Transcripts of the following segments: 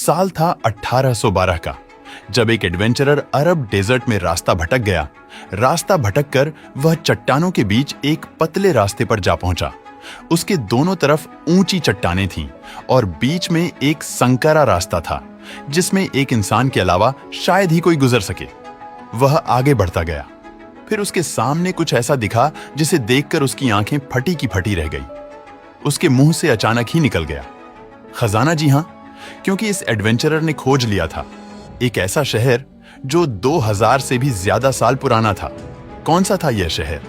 साल था 1812 का, जब एक एडवेंचरर अरब डेजर्ट में रास्ता भटक गया। रास्ता भटक कर वह चट्टानों के बीच एक पतले रास्ते पर जा पहुंचा। उसके दोनों तरफ ऊंची चट्टानें थीं और बीच में एक संकरा रास्ता था जिसमें एक इंसान के अलावा शायद ही कोई गुजर सके। वह आगे बढ़ता गया। फिर उसके सामने कुछ ऐसा दिखा जिसे देखकर उसकी आंखें फटी की फटी रह गई। उसके मुंह से अचानक ही निकल गया, खजाना। जी हां, क्योंकि इस एडवेंचरर ने खोज लिया था एक ऐसा शहर जो 2000 से भी ज्यादा साल पुराना था। कौन सा था यह शहर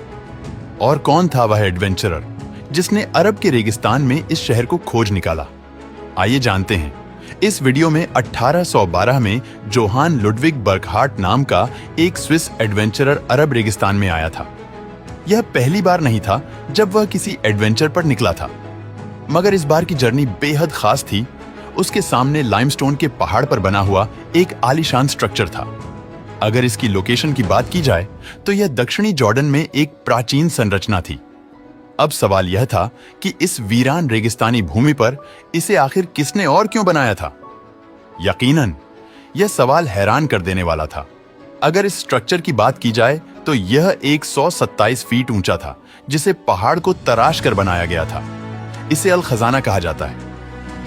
और कौन था वह एडवेंचरर जिसने अरब के रेगिस्तान में इस शहर को खोज निकाला? आइए जानते हैं। इस वीडियो में 1812 में जोहान लुडविग बर्कहार्ट नाम का एक स्विस एडवेंचरर अरब रेगिस्तान में आया था। यह पहली बार नहीं था जब वह किसी एडवेंचर पर निकला था, मगर इस बार की जर्नी बेहद खास थी। उसके सामने लाइमस्टोन के पहाड़ पर बना हुआ एक आलीशान स्ट्रक्चर था। अगर इसकी लोकेशन की बात की जाए तो यह दक्षिणी जॉर्डन में एक प्राचीन संरचना थी। अब सवाल यह था कि इस वीरान रेगिस्तानी भूमि पर इसे आखिर किसने और क्यों बनाया था? यकीनन यह सवाल हैरान कर देने वाला था। अगर इस स्ट्रक्चर की बात की जाए तो यह 127 फीट ऊंचा था, जिसे पहाड़ को तराश कर बनाया गया था। इसे अल खजाना कहा जाता है।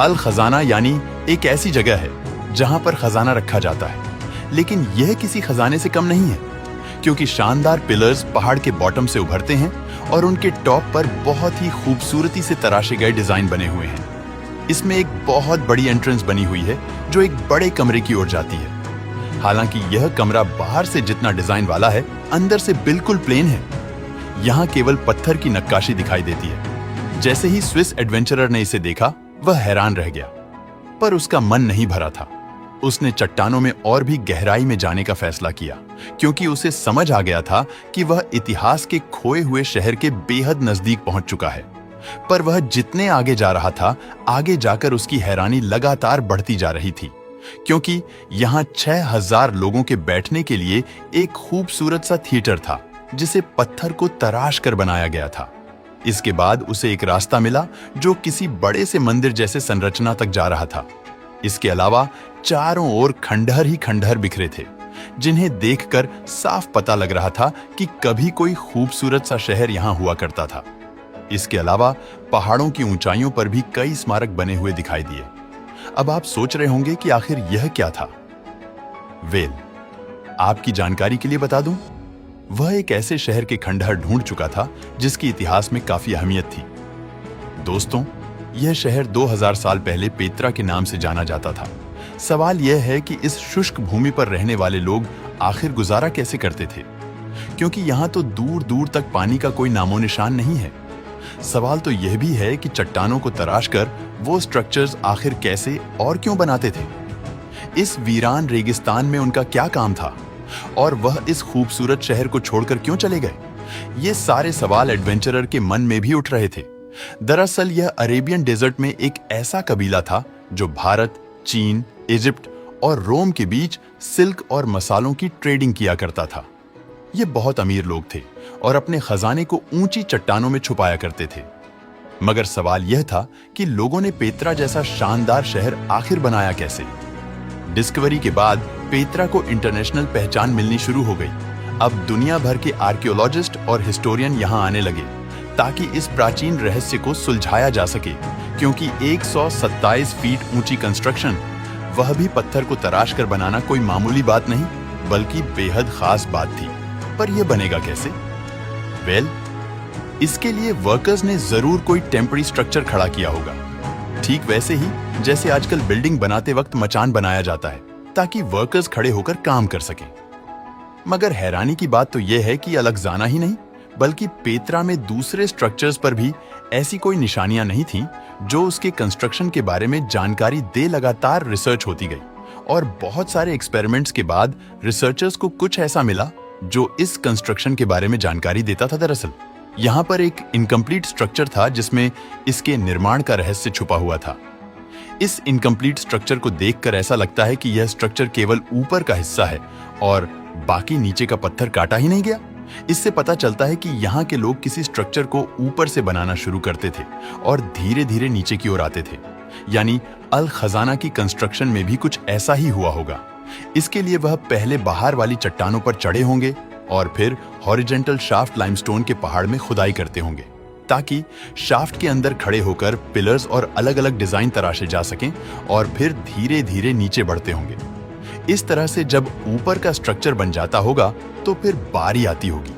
अल खजाना यानी एक ऐसी जगह है जहां पर खजाना रखा जाता है, लेकिन यह किसी खजाने से कम नहीं है, क्योंकि शानदार पिलर्स पहाड़ के बॉटम से उभरते हैं और उनके टॉप पर बहुत ही खूबसूरती से तराशे गए डिजाइन बने हुए हैं। इसमें एक बहुत बड़ी एंट्रेंस बनी हुई है जो एक बड़े कमरे की ओर जाती है। हालांकि यह कमरा बाहर से जितना डिजाइन वाला है, अंदर से बिल्कुल प्लेन है। यहाँ केवल पत्थर की नक्काशी दिखाई देती है। जैसे ही स्विस एडवेंचरर ने इसे देखा, वह हैरान रह गया, पर उसका मन नहीं भरा था। उसने चट्टानों में और भी गहराई में जाने का फैसला किया, क्योंकि उसे समझ आ गया था कि वह इतिहास के खोए हुए शहर के बेहद नजदीक पहुंच चुका है। पर वह जितने आगे जा रहा था, आगे जाकर उसकी हैरानी लगातार बढ़ती जा रही थी, क्योंकि यहाँ 6000 लोगों के बैठने के लिए एक खूबसूरत सा थिएटर था जिसे पत्थर को तराश कर बनाया गया था। इसके बाद उसे एक रास्ता मिला जो किसी बड़े से मंदिर जैसे संरचना तक जा रहा था। इसके अलावा चारों ओर खंडहर ही खंडहर बिखरे थे, जिन्हें देखकर साफ पता लग रहा था कि कभी कोई खूबसूरत सा शहर यहां हुआ करता था। इसके अलावा पहाड़ों की ऊंचाइयों पर भी कई स्मारक बने हुए दिखाई दिए। अब आप सोच रहे होंगे कि आखिर यह क्या था? वेल, आपकी जानकारी के लिए बता दूं, वह एक ऐसे शहर के खंडहर ढूंढ चुका था जिसकी इतिहास में काफी अहमियत थी। दोस्तों, यह शहर 2000 साल पहले पेत्रा के नाम से जाना जाता था। सवाल यह है कि इस शुष्क भूमि पर रहने वाले लोग आखिर गुजारा कैसे करते थे, क्योंकि यहाँ तो दूर दूर तक पानी का कोई नामो निशान नहीं है। सवाल तो यह भी है कि चट्टानों को तराश कर वो स्ट्रक्चर्स आखिर कैसे और क्यों बनाते थे? इस वीरान रेगिस्तान में उनका क्या काम था और वह इस खूबसूरत शहर को छोड़कर क्यों चले गए? ये सारे सवाल एडवेंचरर के मन में भी उठ रहे थे। दरअसल यह अरेबियन डेजर्ट में एक ऐसा कबीला था जो भारत, चीन, इजिप्ट और रोम के बीच सिल्क और मसालों की ट्रेडिंग किया करता था। ये बहुत अमीर लोग थे और अपने खजाने को ऊंची चट्टानों में छुपाया करते थे। मगर सवाल यह था कि लोगों ने पेत्रा जैसा शानदार शहर आखिर बनाया कैसे? डिस्कवरी के बाद पेत्रा को इंटरनेशनल पहचान मिलनी शुरू हो गई। अब दुनिया भर के आर्कियोलॉजिस्ट और हिस्टोरियन यहां आने लगे ताकि इस प्राचीन रहस्य को सुलझाया जा सके, क्योंकि 127 फीट ऊंची कंस्ट्रक्शन, वह भी पत्थर को तराश कर बनाना कोई मामूली बात नहीं, बल्कि बेहद खास बात थी। पर यह बनेगा कैसे? वेल, इसके लिए वर्कर्स ने जरूर कोई टेम्पररी स्ट्रक्चर खड़ा किया होगा, ठीक वैसे ही जैसे आजकल बिल्डिंग बनाते वक्त मचान बनाया जाता है ताकि वर्कर्स खड़े होकर काम कर सकें। मगर हैरानी की बात तो यह है कि अलगजाना ही नहीं, बल्कि पेत्रा में दूसरे स्ट्रक्चर्स पर भी ऐसी कोई निशानियां नहीं थीं जो उसके कंस्ट्रक्शन के बारे में जानकारी दे। लगातार रिसर्च होती गई और बहुत सारे एक्सपेरिमेंट्स के बाद रिसर्चर्स को कुछ ऐसा मिला जो इस कंस्ट्रक्शन के बारे में जानकारी देता था। दरअसल यहाँ पर एक इनकम्प्लीट स्ट्रक्चर था जिसमें इसके निर्माण का रहस्य छुपा हुआ था। इस इनकम्प्लीट स्ट्रक्चर को देखकर ऐसा लगता है कि यह स्ट्रक्चर केवल ऊपर का हिस्सा है और बाकी नीचे का पत्थर काटा ही नहीं गया। इससे पता चलता है कि यहाँ के लोग किसी स्ट्रक्चर को ऊपर से बनाना शुरू करते थे और धीरे धीरे नीचे की ओर आते थे। यानी अल खजाना की कंस्ट्रक्शन में भी कुछ ऐसा ही हुआ होगा। इसके लिए वह पहले बाहर वाली चट्टानों पर चढ़े होंगे और फिर हॉरिजॉन्टल शाफ्ट लाइमस्टोन के पहाड़ में खुदाई करते होंगे, ताकि शाफ्ट के अंदर खड़े होकर पिलर्स और अलग अलग डिजाइन तराशे जा सकें और फिर धीरे धीरे नीचे बढ़ते होंगे। इस तरह से जब ऊपर का स्ट्रक्चर बन जाता होगा तो फिर बारी आती होगी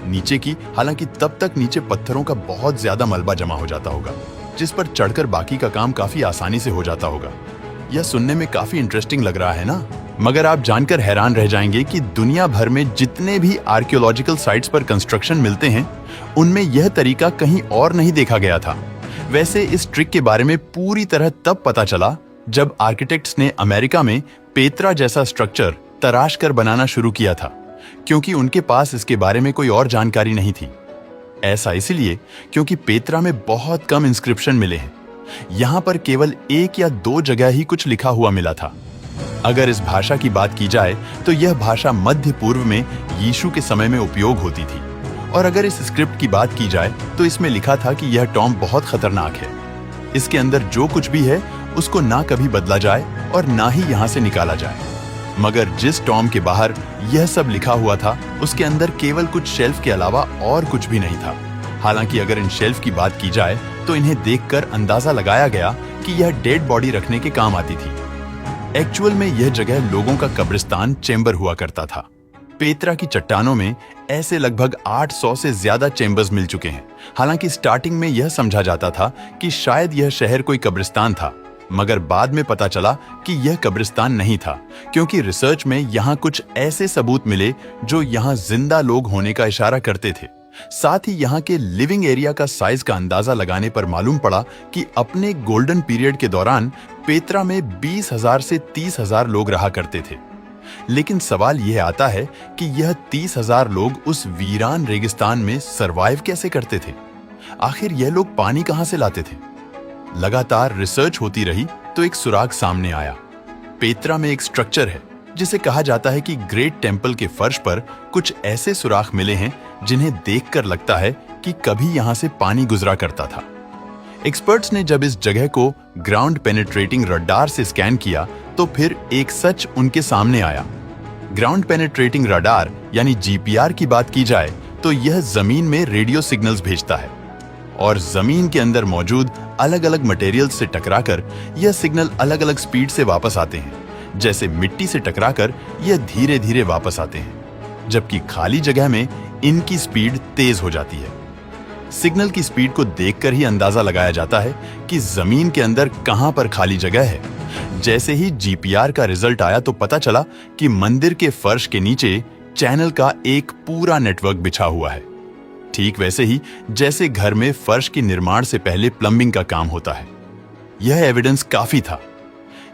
नीचे की। हालांकि तब तक नीचे पत्थरों का बहुत ज्यादा मलबा जमा हो जाता होगा, जिस पर चढ़कर बाकी का काम काफी आसानी से हो जाता होगा। यह सुनने में काफी इंटरेस्टिंग लग रहा है ना? मगर आप जानकर हैरान रह जाएंगे कि दुनिया भर में जितने भी आर्कियोलॉजिकल साइट्स पर कंस्ट्रक्शन मिलते हैं, उनमें यह तरीका कहीं और नहीं देखा गया था। वैसे इस ट्रिक के बारे में पूरी तरह तब पता चला जब आर्किटेक्ट्स ने अमेरिका में पेत्रा जैसा स्ट्रक्चर तराश कर बनाना शुरू किया था, क्योंकि उनके पास इसके बारे में कोई और जानकारी नहीं थी। ऐसा इसलिए क्योंकि पेत्रा में बहुत कम इंस्क्रिप्शन मिले हैं। यहां पर केवल 1 या 2 जगह ही कुछ लिखा हुआ मिला था। अगर इस भाषा की बात की जाए तो यह भाषा मध्य पूर्व में यीशु के समय में उपयोग होती थी, और अगर इस स्क्रिप्ट की बात की जाए तो इसमें लिखा था कि यह टॉम्ब बहुत खतरनाक है। इसके अंदर जो कुछ भी है उसको ना कभी बदला जाए और ना ही यहां से निकाला जाए। मगर जिस टॉम्ब के बाहर यह सब लिखा हुआ था, उसके अंदर केवल कुछ शेल्फ के अलावा और कुछ भी नहीं था। हालांकि अगर इन शेल्फ की बात की जाए तो इन्हें देखकर अंदाजा लगाया गया कि यह डेड बॉडी रखने के काम आती थी। एक्चुअल में यह जगह लोगों का कब्रिस्तान चेंबर हुआ करता था। पेत्रा की चट्टानों में ऐसे लगभग 800 से ज्यादा चेंबर्स मिल चुके हैं। हालांकि स्टार्टिंग में यह समझा जाता था कि शायद यह शहर कोई कब्रिस्तान था, मगर बाद में पता चला कि यह कब्रिस्तान नहीं था, क्योंकि रिसर्च में यहाँ कुछ ऐसे सबूत मिले जो यहाँ जिंदा लोग होने का इशारा करते थे। साथ ही यहाँ के लिविंग एरिया का साइज का अंदाजा लगाने पर मालूम पड़ा कि अपने गोल्डन पीरियड के दौरान पेत्रा में 20,000 से 30,000 लोग रहा करते थे। लेकिन सवाल यह आता है कि यह 30,000 लोग उस वीरान रेगिस्तान में सरवाइव कैसे करते थे? आखिर यह लोग पानी कहां से लाते थे? लगातार रिसर्च होती रही तो एक सुराग सामने आया। पेत्रा में एक स्ट्रक्चर है जिसे कहा जाता है कि ग्रेट टेम्पल के फर्श पर कुछ ऐसे सुराख मिले हैं जिन्हें देखकर लगता है कि कभी यहां से पानी गुजरा करता था। एक्सपर्ट्स ने जब इस जगह को ग्राउंड पेनिट्रेटिंग रडार से स्कैन किया तो फिर एक सच उनके सामने आया। ग्राउंड पेनिट्रेटिंग रडार यानी जीपीआर की बात की जाए तो यह जमीन में रेडियो सिग्नल्स भेजता है, और जमीन के अंदर मौजूद अलग अलग मटेरियल्स से टकराकर यह सिग्नल अलग अलग स्पीड से वापस आते हैं। जैसे मिट्टी से टकराकर यह धीरे धीरे वापस आते हैं, जबकि खाली जगह में इनकी स्पीड तेज हो जाती है। सिग्नल की स्पीड को देखकर ही अंदाजा लगाया जाता है कि जमीन के अंदर कहां पर खाली जगह है। जैसे ही जीपीआर का रिजल्ट आया तो पता चला कि मंदिर के फर्श के नीचे चैनल का एक पूरा नेटवर्क बिछा हुआ है। ठीक वैसे ही जैसे घर में फर्श के निर्माण से पहले प्लम्बिंग का काम होता है। यह एविडेंस काफी था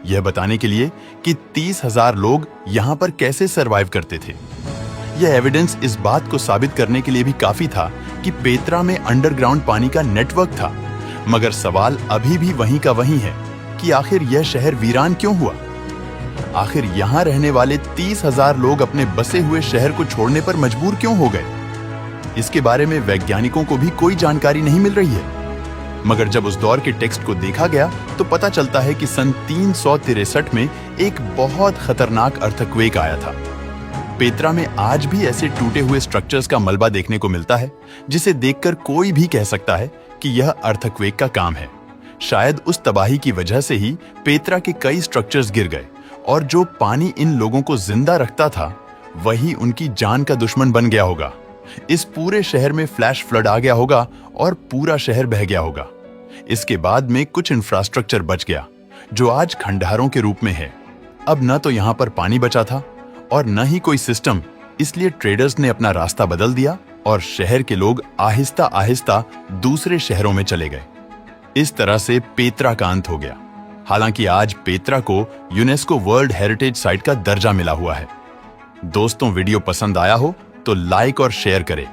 यह बताने के लिए कि 30,000 लोग यहां पर कैसे सरवाइव करते थे। यह एविडेंस इस बात को साबित करने के लिए भी काफी था कि पेत्रा में अंडरग्राउंड पानी का नेटवर्क था। मगर सवाल अभी भी वहीं का वहीं है कि आखिर यह शहर वीरान क्यों हुआ? आखिर यहां रहने वाले 30,000 लोग अपने बसे हुए शहर को छोड़ने पर मजबूर क्यों हो गए? इसके बारे में वैज्ञानिकों को भी कोई जानकारी नहीं मिल रही है। मगर जब उस दौर के टेक्स्ट को देखा गया तो पता चलता है कि सन 363 में एक बहुत खतरनाक अर्थक्वेक आया था। पेत्रा में आज भी ऐसे टूटे हुए स्ट्रक्चर्स का मलबा देखने को मिलता है जिसे देखकर कोई भी कह सकता है कि यह अर्थक्वेक का काम है। शायद उस तबाही की वजह से ही पेत्रा के कई स्ट्रक्चर्स गिर गए, और जो पानी इन लोगों को जिंदा रखता था वही उनकी जान का दुश्मन बन गया होगा। इस पूरे शहर में फ्लैश फ्लड आ गया होगा और पूरा शहर बह गया होगा। इसके बाद में कुछ इंफ्रास्ट्रक्चर बच गया जो आज खंडहरों के रूप में है। अब न तो यहां पर पानी बचा था और न ही कोई सिस्टम, इसलिए ट्रेडर्स ने अपना रास्ता बदल दिया और शहर के लोग आहिस्ता आहिस्ता दूसरे शहरों में चले गए। इस तरह से पेत्रा का अंत हो गया। हालांकि आज पेत्रा को यूनेस्को वर्ल्ड हेरिटेज साइट का दर्जा मिला हुआ है। दोस्तों, वीडियो पसंद आया हो तो लाइक और शेयर करें